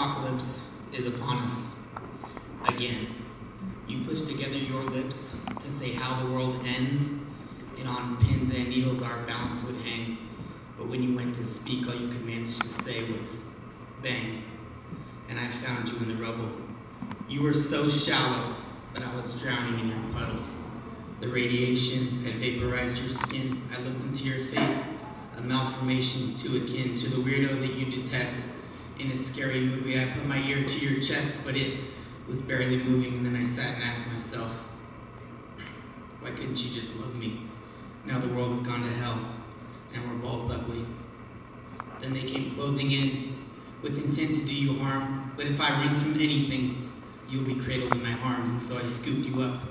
apocalypse is upon us again. You push together your lips to say how the world ends, and on pins and needles our balance would hang. But when you went to speak, all you could manage to say was bang. And I found you in the rubble. You were so shallow, but I was drowning in your puddle. The radiation had vaporized your skin. I looked into your face, a malformation too akin to the weirdo that you detest. In a scary movie, I put my ear to your chest, but it was barely moving, and then I sat and asked myself, why couldn't you just love me? Now the world has gone to hell, and we're both ugly. Then they came closing in with intent to do you harm, but if I run from anything, you'll be cradled in my arms, and so I scooped you up,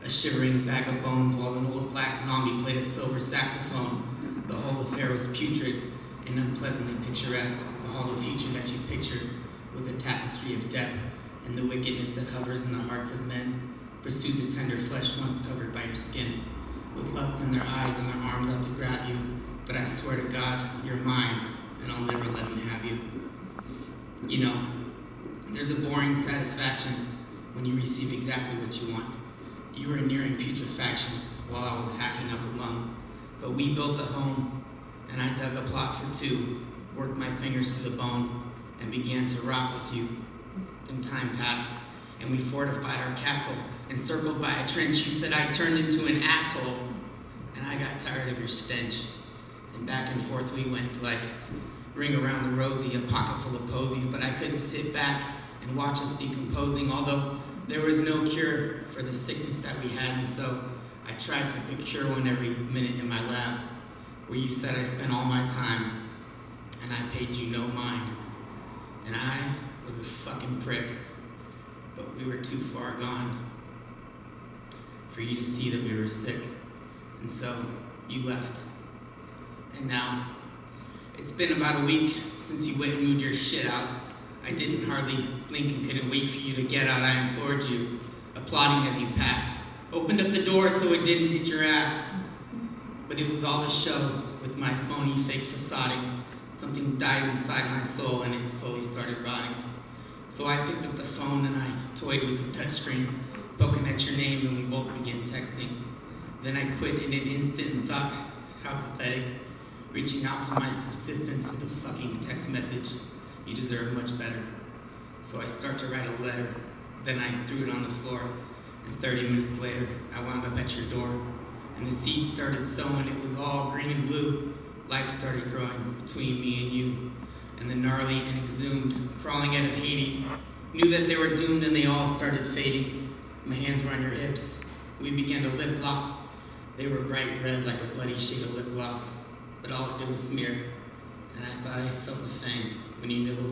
a shivering bag of bones, while an old black zombie played a silver saxophone. The whole affair was putrid and unpleasantly picturesque. The hollow future that you pictured was a tapestry of death, and the wickedness that hovers in the hearts of men pursued the tender flesh once covered by your skin, with lust in their eyes and their arms out to grab you. But I swear to God, you're mine, and I'll never let them have you. You know, there's a boring satisfaction when you receive exactly what you want. You were nearing putrefaction while I was hacking up a lung. But we built a home, and I dug a plot for two, worked my fingers to the bone, and began to rock with you. Then time passed, and we fortified our castle, encircled by a trench. You said I turned into an asshole, and I got tired of your stench. And back and forth we went like ring around the rosy, a pocket full of posies, but I couldn't sit back and watch us decomposing, although there was no cure for the sickness that we had, and so I tried to procure one every minute in my lab, where you said I spent all my time, and I paid you no mind. And I was a fucking prick, but we were too far gone for you to see that we were sick, and so you left. And now, it's been about a week since you went and moved your shit out. I didn't hardly blink and couldn't wait for you to get out. I implored you, applauding as you passed. Opened up the door so it didn't hit your ass. But it was all a show with my phony fake facading. Something died inside my soul and it slowly started rotting. So I picked up the phone and I toyed with the touchscreen, poking at your name, and we both began texting. Then I quit in an instant and thought, how pathetic. Reaching out to my subsistence with a fucking text message. You deserve much better. So I start to write a letter. Then I threw it on the floor. And 30 minutes later, I wound up at your door. And the seed started sowing. It was all green and blue. Life started growing between me and you. And the gnarly and exhumed, crawling out of Hades, knew that they were doomed, and they all started fading. My hands were on your hips. We began to lip lock. They were bright red like a bloody shade of lip gloss. But all it did was smear, and I thought I felt a thing when you nibbled